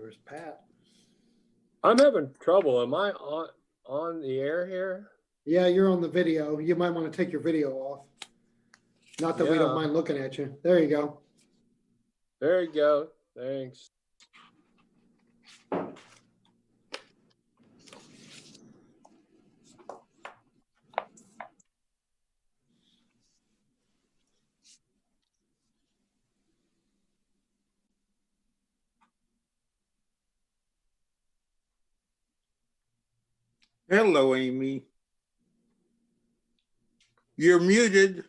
there's Pat. I'm having trouble. Am I on the air here? Yeah, you're on the video. You might want to take your video off. Not that we don't mind looking at you. There you go. There you go. Thanks. Hello, Amy. You're muted.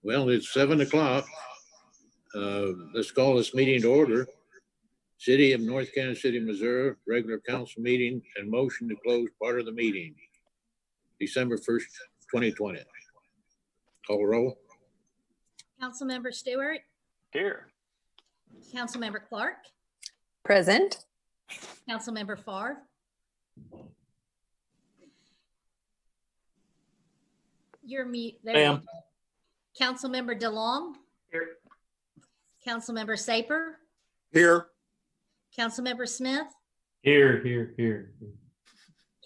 Well, it's 7 o'clock. Let's call this meeting to order. City of North Kansas City, Missouri, regular council meeting and motion to close part of the meeting. December 1st, 2020. Call roll. Councilmember Stewart. Here. Councilmember Clark. Present. Councilmember Farr. You're mute. There you go. Councilmember DeLong. Here. Councilmember Saper. Here. Councilmember Smith. Here.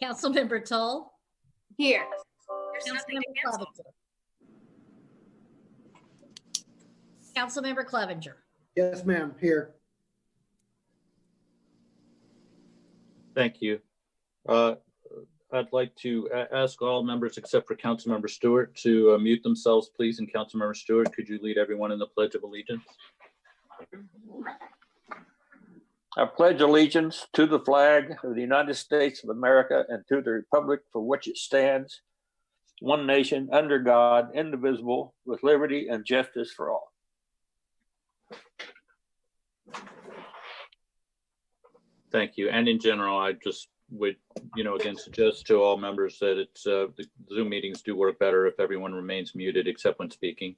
Councilmember Tull. Here. Councilmember Clevenger. Councilmember Clevenger. Yes, ma'am. Here. Thank you. I'd like to ask all members except for Councilmember Stewart to mute themselves, please. And Councilmember Stewart, could you lead everyone in the Pledge of Allegiance? I pledge allegiance to the flag of the United States of America and to the republic for which it stands, one nation, under God, indivisible, with liberty and justice for all. Thank you. And in general, I just would, again, suggest to all members that it's the Zoom meetings do work better if everyone remains muted except when speaking.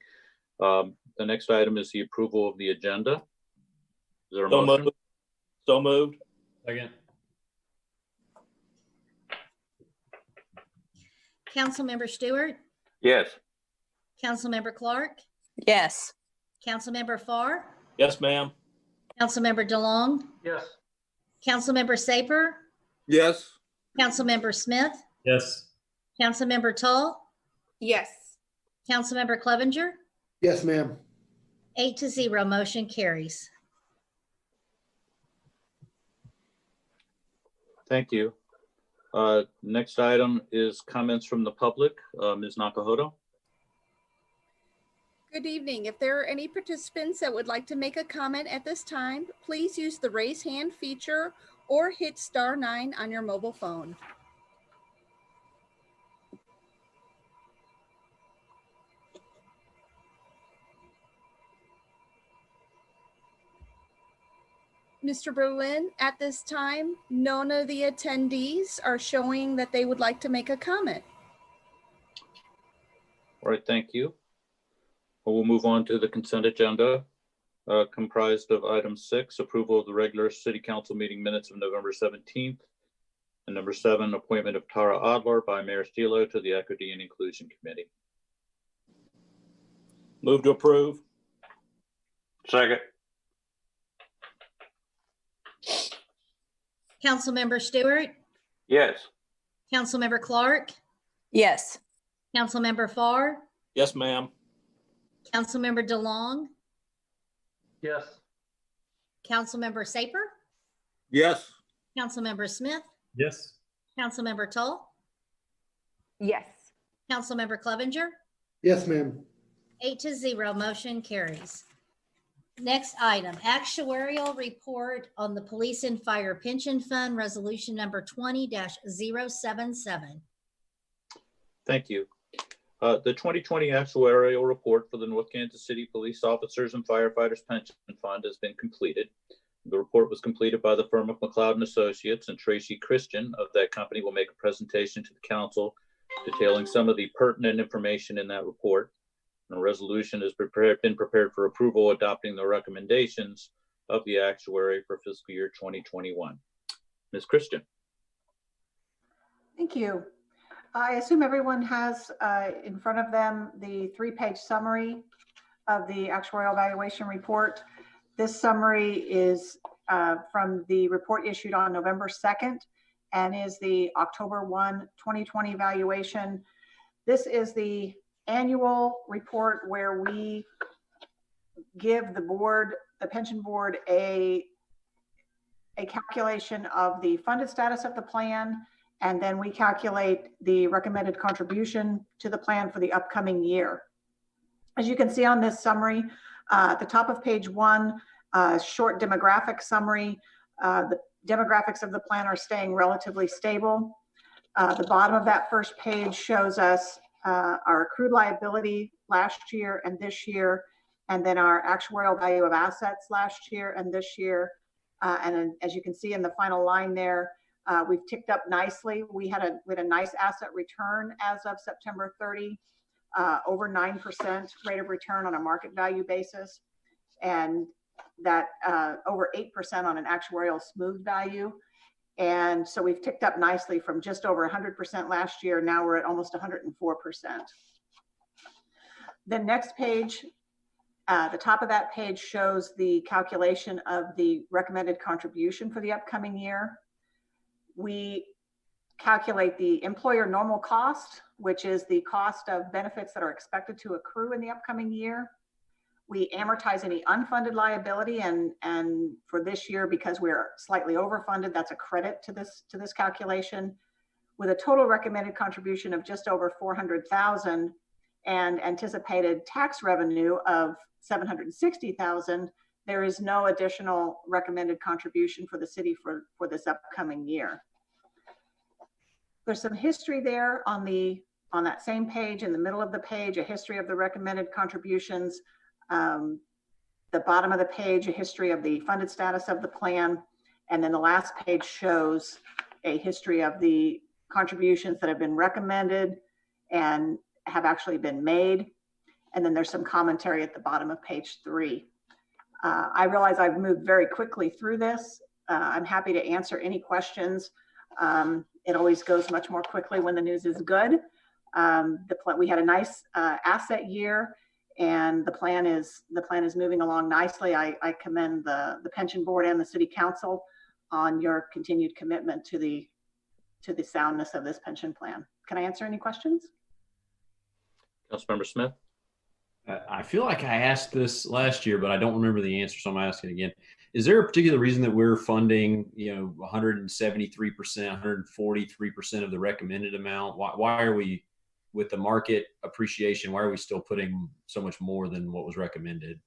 The next item is the approval of the agenda. Is there a motion? So moved. Second. Councilmember Stewart, Yes. Councilmember Clark, Yes. Councilmember Farr, Yes, ma'am. Councilmember DeLong, Yes. Councilmember Saper, Yes. Councilmember Smith, Yes. Councilmember Tall, Yes. Councilmember Clevenger, Yes, ma'am. 8-0, motion carries. Thank you. Next item is comments from the public. Ms. Nakahoto. Good evening. If there are any participants that would like to make a comment at this time, please use the raise hand feature or hit *9 on your mobile phone. Mr. Berlin, at this time, none of the attendees are showing that they would like to make a comment. All right, thank you. We'll move on to the consent agenda, comprised of item 6, approval of the regular city council meeting minutes of November 17th. And number 7, appointment of Tara Adler by Mayor Stilo to the Equity and Inclusion Committee. Move to approve. Second. Councilmember Stewart, Yes. Councilmember Clark, Yes. Councilmember Farr, Yes, ma'am. Councilmember DeLong, Yes. Councilmember Saper, Yes. Councilmember Smith, Yes. Councilmember Tall, Yes. Councilmember Clevenger, Yes, ma'am. 8-0, motion carries. Next item, actuarial report on the Police and Fire Pension Fund, resolution number 20-077. Thank you. The 2020 actuarial report for the North Kansas City Police Officers and Firefighters Pension Fund has been completed. The report was completed by the firm of McLeod & Associates, and Tracy Christian of that company will make a presentation to the council detailing some of the pertinent information in that report. The resolution has been prepared for approval, adopting the recommendations of the actuary for fiscal year 2021. Ms. Christian. Thank you. I assume everyone has in front of them the 3-page summary of the actuarial evaluation report. This summary is from the report issued on November 2nd and is the October 1, 2020 evaluation. This is the annual report where we give the board, the pension board, a calculation of the funded status of the plan, and then we calculate the recommended contribution to the plan for the upcoming year. As you can see on this summary, at the top of page 1, short demographic summary. The demographics of the plan are staying relatively stable. The bottom of that first page shows us our accrued liability last year and this year, and then our actuarial value of assets last year and this year. And then, as you can see in the final line there, we've ticked up nicely. We had a nice asset return as of September 30, over 9% rate of return on a market value basis, and that over 8% on an actuarial smooth value. And so we've ticked up nicely from just over 100% last year. Now we're at almost 104%. The next page, the top of that page shows the calculation of the recommended contribution for the upcoming year. We calculate the employer normal cost, which is the cost of benefits that are expected to accrue in the upcoming year. We amortize any unfunded liability, and for this year, because we're slightly overfunded, that's a credit to this calculation, with a total recommended contribution of just over $400,000 and anticipated tax revenue of $760,000. There is no additional recommended contribution for the city for this upcoming year. There's some history there on that same page. In the middle of the page, a history of the recommended contributions. The bottom of the page, a history of the funded status of the plan. And then the last page shows a history of the contributions that have been recommended and have actually been made. And then there's some commentary at the bottom of page 3. I realize I've moved very quickly through this. I'm happy to answer any questions. It always goes much more quickly when the news is good. We had a nice asset year, and the plan is moving along nicely. I commend the pension board and the city council on your continued commitment to the soundness of this pension plan. Can I answer any questions? Councilmember Smith? I feel like I asked this last year, but I don't remember the answer, so I'm asking again. Is there a particular reason that we're funding, 173%, 143% of the recommended amount? Why are we, with the market appreciation, why are we still putting so much more than what was recommended?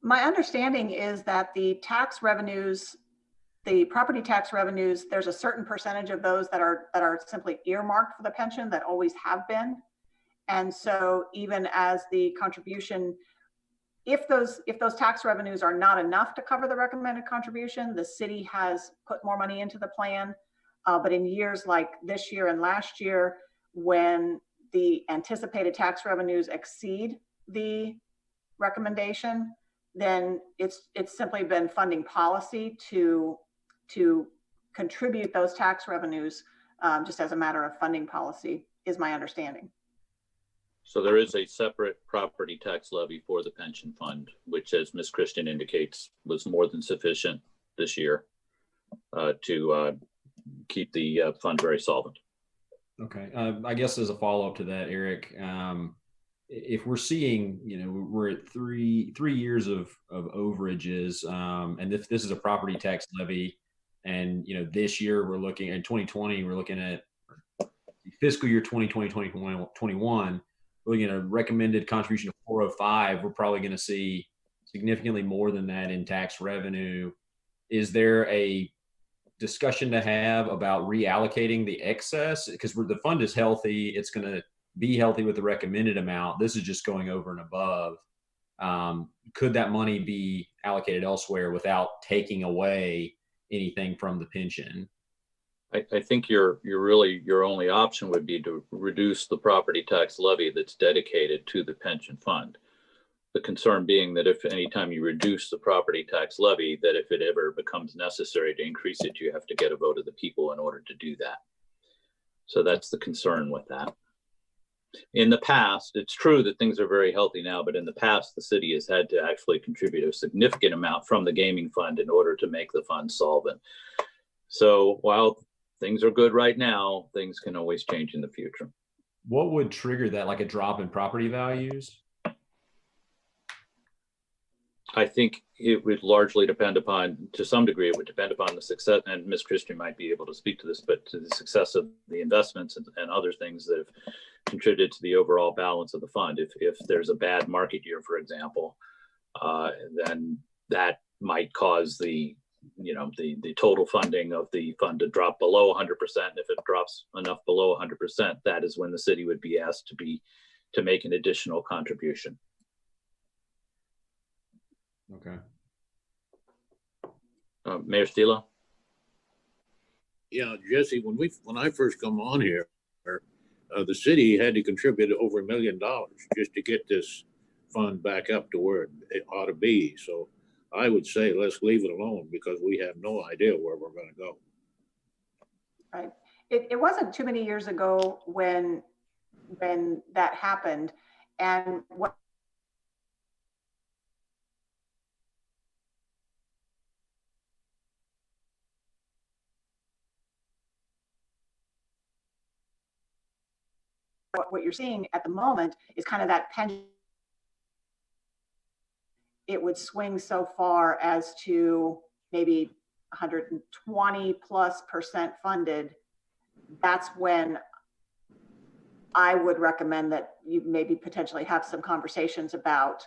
My understanding is that the tax revenues, the property tax revenues, there's a certain percentage of those that are simply earmarked for the pension that always have been. And so even as the contribution, if those tax revenues are not enough to cover the recommended contribution, the city has put more money into the plan. But in years like this year and last year, when the anticipated tax revenues exceed the recommendation, then it's simply been funding policy to contribute those tax revenues just as a matter of funding policy, is my understanding. So there is a separate property tax levy for the pension fund, which, as Ms. Christian indicates, was more than sufficient this year to keep the fund very solvent. Okay. I guess as a follow-up to that, Eric, if we're seeing, we're at three years of overages, and if this is a property tax levy, and this year we're looking in 2020, we're looking at fiscal year 2020, 2021, we're looking at a recommended contribution of 405. We're probably going to see significantly more than that in tax revenue. Is there a discussion to have about reallocating the excess? Because the fund is healthy. It's going to be healthy with the recommended amount. This is just going over and above. Could that money be allocated elsewhere without taking away anything from the pension? I think your only option would be to reduce the property tax levy that's dedicated to the pension fund. The concern being that if anytime you reduce the property tax levy, that if it ever becomes necessary to increase it, you have to get a vote of the people in order to do that. So that's the concern with that. In the past, it's true that things are very healthy now, but in the past, the city has had to actually contribute a significant amount from the gaming fund in order to make the fund solvent. So while things are good right now, things can always change in the future. What would trigger that, like a drop in property values? I think it would largely depend upon, to some degree, it would depend upon the success, and Ms. Christian might be able to speak to this, but to the success of the investments and other things that have contributed to the overall balance of the fund. If there's a bad market year, for example, then that might cause the total funding of the fund to drop below 100%. If it drops enough below 100%, that is when the city would be asked to make an additional contribution. Okay. Mayor Stilo? Yeah, Jesse, when I first come on here, the city had to contribute over $1 million just to get this fund back up to where it ought to be. So I would say let's leave it alone because we have no idea where we're going to go. Right. It wasn't too many years ago when that happened, and what you're seeing at the moment is kind of that pension. It would swing so far as to maybe 120+% funded. That's when I would recommend that you maybe potentially have some conversations about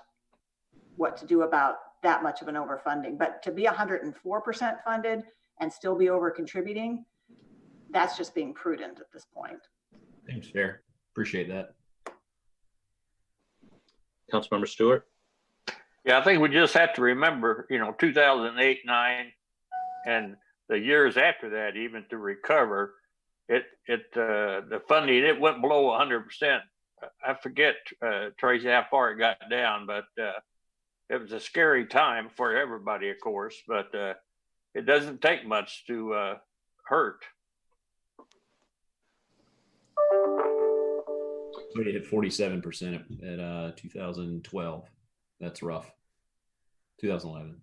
what to do about that much of an overfunding. But to be 104% funded and still be over contributing, that's just being prudent at this point. Thanks, fair. Appreciate that. Councilmember Stewart? Yeah, I think we just have to remember, 2008, 9, and the years after that, even to recover, the funding, it went below 100%. I forget, Tracy, how far it got down, but it was a scary time for everybody, of course, but it doesn't take much to hurt. We hit 47% at 2012. That's rough. 2011.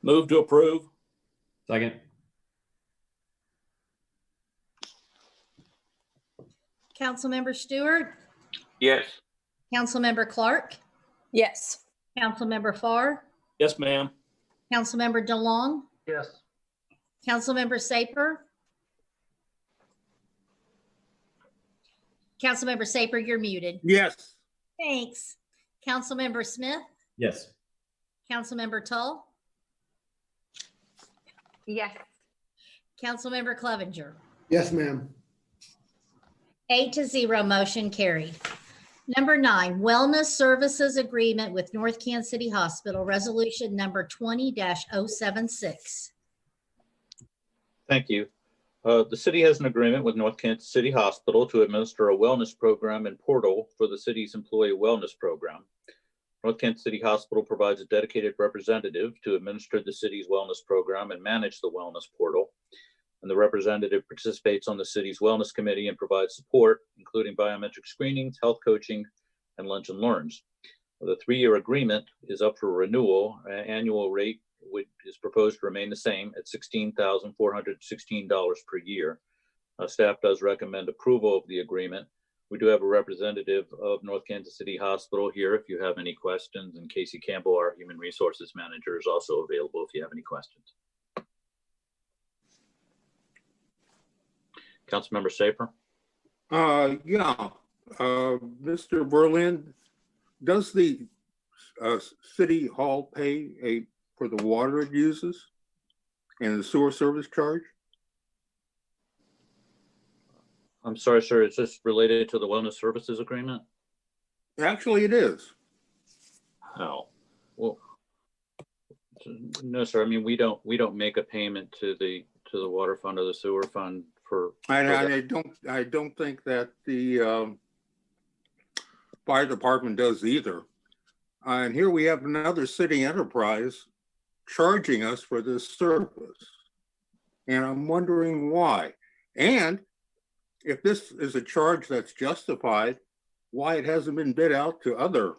Move to approve. Second. Councilmember Stewart, Yes. Councilmember Clark, Yes. Councilmember Farr, Yes, ma'am. Councilmember DeLong, Yes. Councilmember Saper. Councilmember Saper, you're muted. Yes. Thanks. Councilmember Smith, Yes. Councilmember Tull, Yes. Councilmember Clevenger. Yes, ma'am. 8-0, motion carried. Number 9, Wellness Services Agreement with North Kansas City Hospital, Resolution number 20-076. Thank you. The city has an agreement with North Kansas City Hospital to administer a wellness program and portal for the city's employee wellness program. North Kansas City Hospital provides a dedicated representative to administer the city's wellness program and manage the wellness portal. And the representative participates on the city's wellness committee and provides support, including biometric screenings, health coaching, and lunch and learns. The 3-year agreement is up for renewal. Annual rate is proposed to remain the same at $16,416 per year. Staff does recommend approval of the agreement. We do have a representative of North Kansas City Hospital here if you have any questions, and Casey Campbell, our Human Resources Manager, is also available if you have any questions. Councilmember Saper. Mr. Berlin, does the city hall pay for the water it uses and the sewer service charge? I'm sorry, sir. Is this related to the wellness services agreement? Actually, it is. Oh, well, no, sir. I mean, we don't make a payment to the water fund or the sewer fund for. I don't think that the fire department does either. And here we have another city enterprise charging us for this service, and I'm wondering why. And if this is a charge that's justified, why it hasn't been bid out to other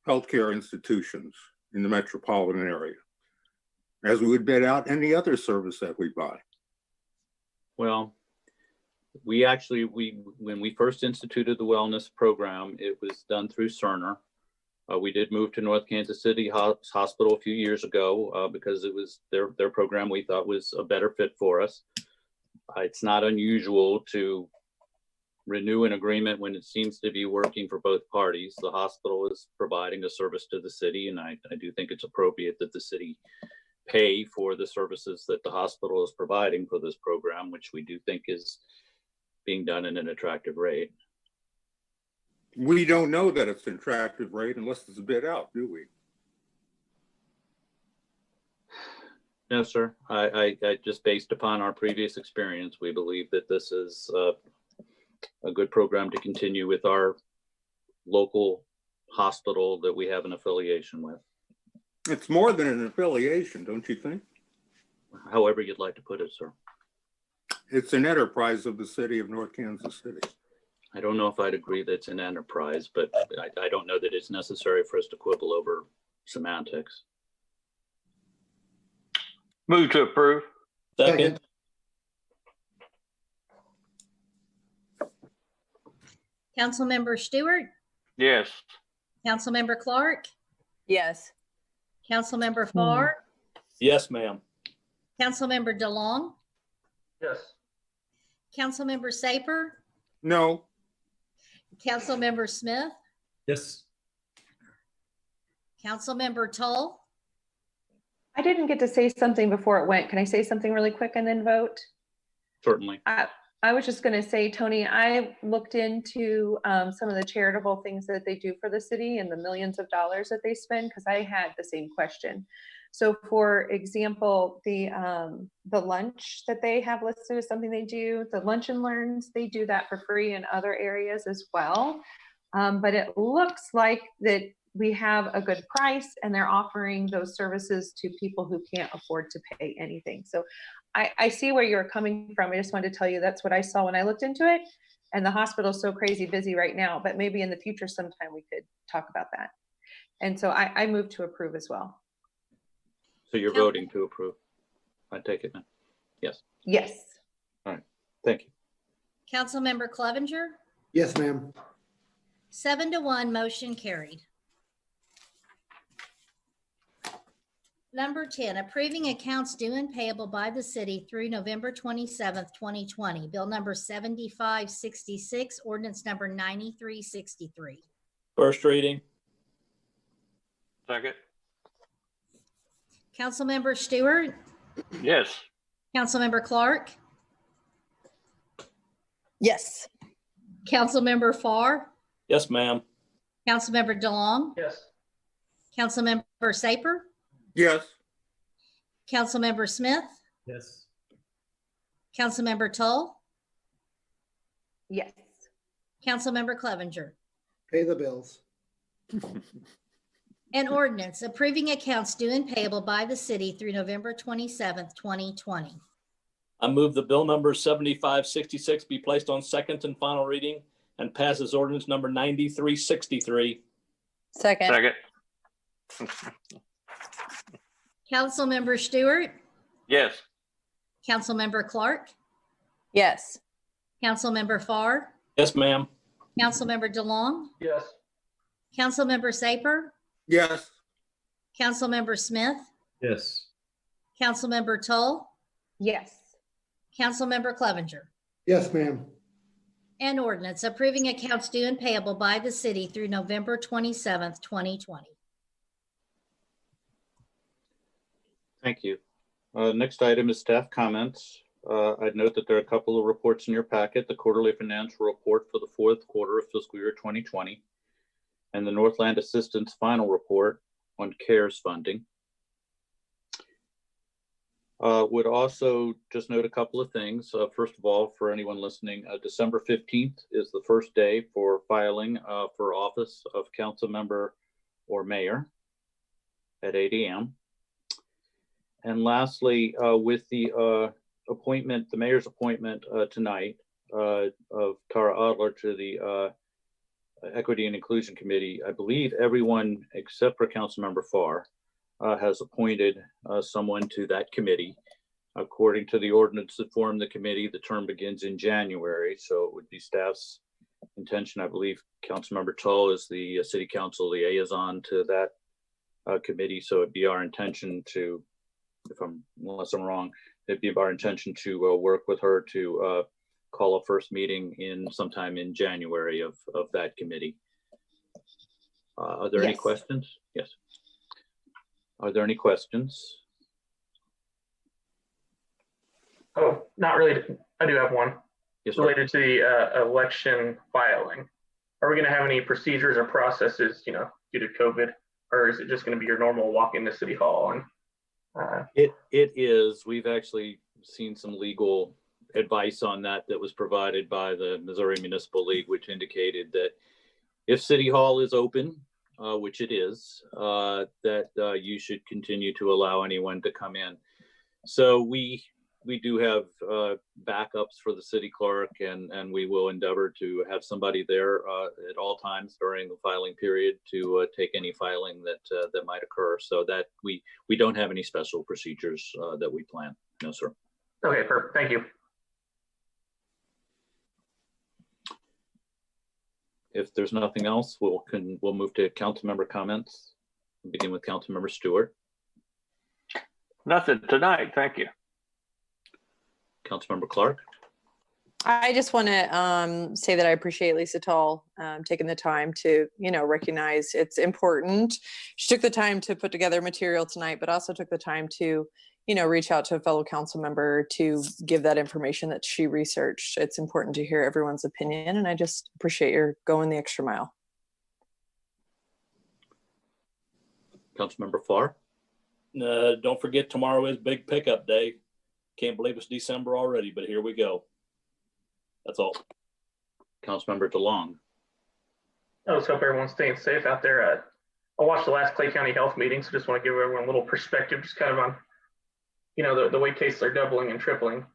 healthcare institutions in the metropolitan area, as we would bid out any other service that we buy. Well, when we first instituted the wellness program, it was done through Cerner. We did move to North Kansas City Hospital a few years ago because it was their program we thought was a better fit for us. It's not unusual to renew an agreement when it seems to be working for both parties. The hospital is providing a service to the city, and I do think it's appropriate that the city pay for the services that the hospital is providing for this program, which we do think is being done at an attractive rate. We don't know that it's an attractive rate unless it's bid out, do we? No, sir. I just based upon our previous experience, we believe that this is a good program to continue with our local hospital that we have an affiliation with. It's more than an affiliation, don't you think? However you'd like to put it, sir. It's an enterprise of the city of North Kansas City. I don't know if I'd agree that it's an enterprise, but I don't know that it's necessary for us to quibble over semantics. Move to approve. Second. Councilmember Stewart, Yes. Councilmember Clark, Yes. Councilmember Farr, Yes, ma'am. Councilmember DeLong, Yes. Councilmember Saper, No. Councilmember Smith, Yes. Councilmember Tull. I didn't get to say something before it went. Can I say something really quick and then vote? Certainly. I was just going to say, Tony, I looked into some of the charitable things that they do for the city and the millions of dollars that they spend, because I had the same question. So for example, the lunch that they have listed as something they do, the lunch and learns, they do that for free in other areas as well. But it looks like that we have a good price and they're offering those services to people who can't afford to pay anything. So I see where you're coming from. I just wanted to tell you that's what I saw when I looked into it. And the hospital's so crazy busy right now, but maybe in the future sometime we could talk about that. And so I move to approve as well. So you're voting to approve? I take it now. Yes. Yes. All right. Thank you. Councilmember Clevenger, Yes, ma'am. 7-1, motion carried. Number 10, approving accounts due and payable by the city through November 27th, 2020. Bill number 7566, ordinance number 9363. First reading. Second. Councilmember Stewart, Yes. Councilmember Clark, Yes. Councilmember Farr, Yes, ma'am. Councilmember DeLong, Yes. Councilmember Saper, Yes. Councilmember Smith, Yes. Councilmember Tull, Yes. Councilmember Clevenger. Pay the bills. An ordinance approving accounts due and payable by the city through November 27th, 2020. I move the bill number 7566 be placed on second and final reading and passes ordinance number 9363. Second. Second. Councilmember Stewart, Yes. Councilmember Clark, Yes. Councilmember Farr, Yes, ma'am. Councilmember DeLong, Yes. Councilmember Saper, Yes. Councilmember Smith, Yes. Councilmember Tull, Yes. Councilmember Clevenger. Yes, ma'am. An ordinance approving accounts due and payable by the city through November 27th, 2020. Thank you. Next item is staff comments. I'd note that there are a couple of reports in your packet, the quarterly financial report for the fourth quarter of fiscal year 2020, and the Northland Assistance final report on CARES funding. Would also just note a couple of things. First of all, for anyone listening, December 15th is the first day for filing for office of council member or mayor at 8 a.m. And lastly, with the appointment, the mayor's appointment tonight of Tara Adler to the Equity and Inclusion Committee, I believe everyone except for Councilmember Farr has appointed someone to that committee. According to the ordinance that formed the committee, the term begins in January, so it would be staff's intention. I believe Councilmember Tull is the city council liaison to that committee, so it'd be our intention to, unless I'm wrong, it'd be our intention to work with her to call a first meeting in sometime in January of that committee. Are there any questions? Yes. Are there any questions? Oh, not really. I do have one. Yes, sir. Related to the election filing. Are we going to have any procedures or processes, due to COVID, or is it just going to be your normal walk into City Hall? And It is. We've actually seen some legal advice on that was provided by the Missouri Municipal League, which indicated that if City Hall is open, which it is, that you should continue to allow anyone to come in. So we do have backups for the city clerk, and we will endeavor to have somebody there at all times during the filing period to take any filing that might occur. So that we don't have any special procedures that we plan. No, sir. okay, perfect. Thank you. If there's nothing else, we'll move to council member comments. We'll begin with Council Member Stewart. Nothing tonight. Thank you. Councilmember Clark. I just want to say that I appreciate Lisa Tull taking the time to, recognize it's important. She took the time to put together material tonight, but also took the time to, reach out to a fellow council member to give that information that she researched. It's important to hear everyone's opinion, and I just appreciate your going the extra mile. Councilmember Farr. Don't forget, tomorrow is big pickup day. Can't believe it's December already, but here we go. That's all. Councilmember DeLong. I just hope everyone's staying safe out there. I watched the last Clay County Health meeting, so just want to give everyone a little perspective, just kind of on, the way cases are doubling and tripling.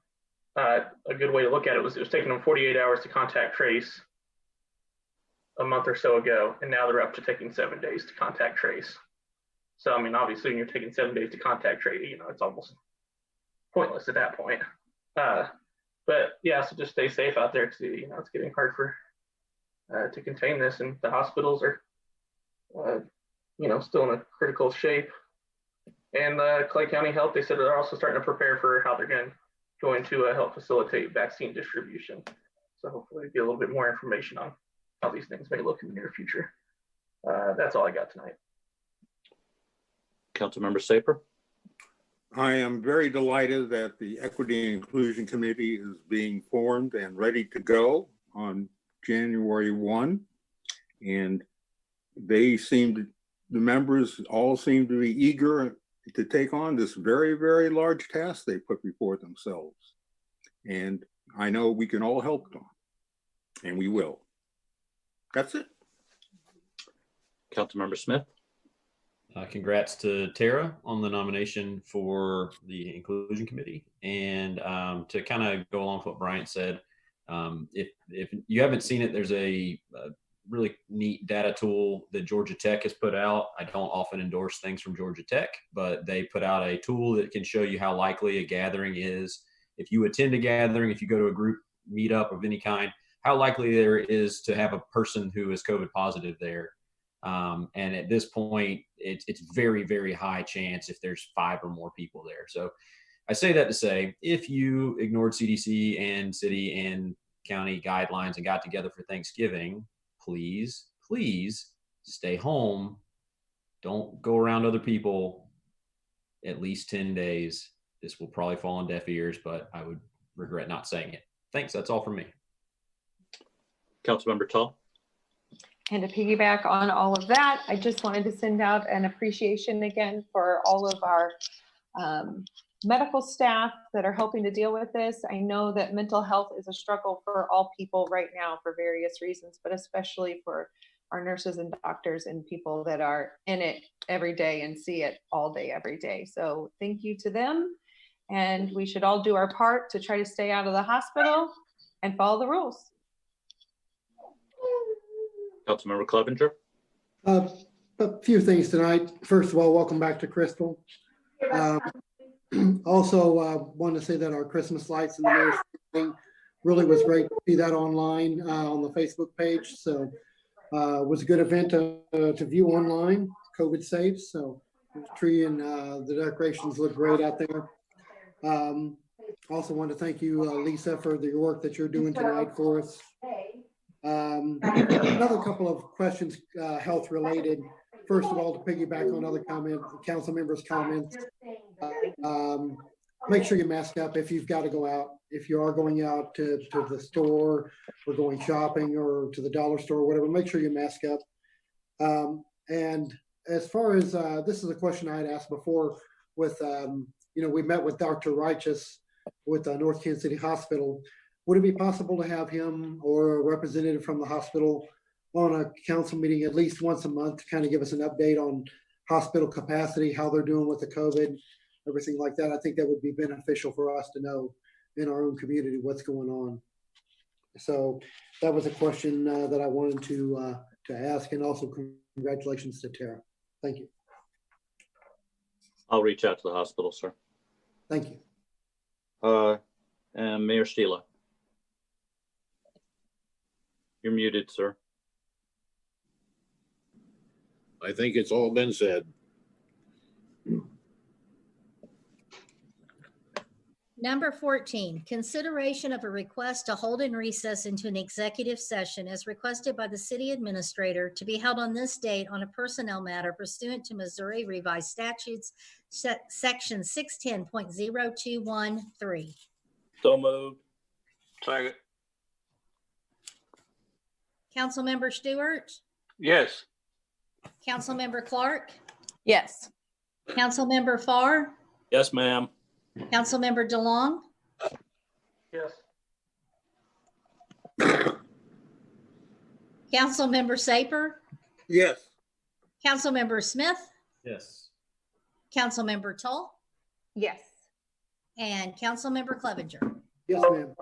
A good way to look at it was taking them 48 hours to contact trace a month or so ago, and now they're up to taking 7 days to contact trace. So, I mean, obviously, when you're taking 7 days to contact trace, it's almost pointless at that point. But yeah, so just stay safe out there too. It's getting hard to contain this, and the hospitals are, still in a critical shape. And Clay County Health, they said they're also starting to prepare for how they're going to help facilitate vaccine distribution. So hopefully get a little bit more information on how these things may look in the near future. That's all I got tonight. Councilmember Saper. I am very delighted that the Equity and Inclusion Committee is being formed and ready to go on January 1. And the members all seem to be eager to take on this very, very large task they put before themselves. And I know we can all help them, and we will. That's it. Councilmember Smith. Congrats to Tara on the nomination for the Inclusion Committee. And to kind of go along with what Bryant said, if you haven't seen it, there's a really neat data tool that Georgia Tech has put out. I don't often endorse things from Georgia Tech, but they put out a tool that can show you how likely a gathering is. If you attend a gathering, if you go to a group meetup of any kind, how likely there is to have a person who is COVID positive there. And at this point, it's very, very high chance if there's 5 or more people there. So I say that to say, if you ignored CDC and city and county guidelines and got together for Thanksgiving, please stay home. Don't go around other people at least 10 days. This will probably fall on deaf ears, but I would regret not saying it. Thanks. That's all from me. Councilmember Tull. And to piggyback on all of that, I just wanted to send out an appreciation again for all of our medical staff that are helping to deal with this. I know that mental health is a struggle for all people right now for various reasons, but especially for our nurses and doctors and people that are in it every day and see it all day, every day. So thank you to them. And we should all do our part to try to stay out of the hospital and follow the rules. Councilmember Clevenger. A few things tonight. First of all, welcome back to Crystal. Also, wanted to say that our Christmas lights in the mayor's thing really was great to see that online on the Facebook page. So it was a good event to view online, COVID safe. So the tree and the decorations look great out there. Also want to thank you, Lisa, for the work that you're doing tonight for us. Another couple of questions, health related. First of all, to piggyback on other council members' comments, make sure you mask up if you've got to go out. If you are going out to the store or going shopping or to the dollar store or whatever, make sure you mask up. And as far as, this is a question I had asked before with, we met with Dr. Righteous with North Kansas City Hospital. Would it be possible to have him or a representative from the hospital on a council meeting at least once a month to kind of give us an update on hospital capacity, how they're doing with the COVID, everything like that? I think that would be beneficial for us to know in our own community what's going on. So that was a question that I wanted to ask, and also congratulations to Tara. Thank you. I'll reach out to the hospital, sir. Thank you. And Mayor Stilo. You're muted, sir. I think it's all been said. Number 14, consideration of a request to hold in recess into an executive session as requested by the city administrator to be held on this date on a personnel matter pursuant to Missouri Revised Statutes, section 610.0213. So moved. Second. Councilmember Stewart, Yes. Councilmember Clark, Yes. Councilmember Farr, Yes, ma'am. Councilmember DeLong, Yes. Councilmember Saper, Yes. Councilmember Smith, Yes. Councilmember Tull, Yes. and Councilmember Clevenger. Yes, ma'am.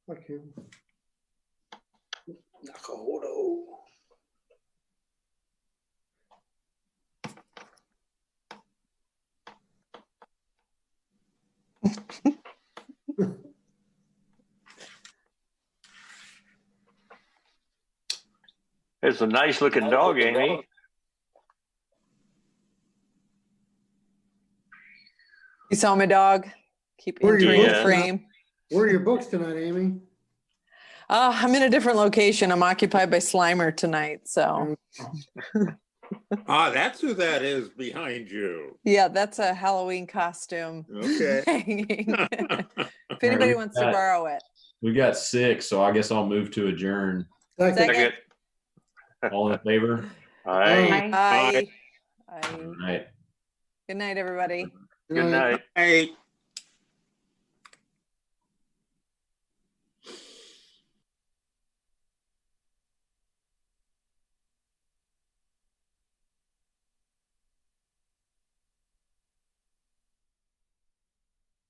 Okay. Nakahodo. It's a nice looking dog, Amy. You saw my dog? Keep Where are your entering the books frame. tonight? Where are your books tonight, Amy? I'm in a different location. I'm occupied by Slimer tonight. So Ah, that's who that is behind you. yeah, that's a Halloween costume Okay. hanging. If anybody wants to borrow it. We got 6, so I guess I'll move to adjourn. Second. All in favor? Aye. Aye. All right. Good night, everybody. Good night. Hey.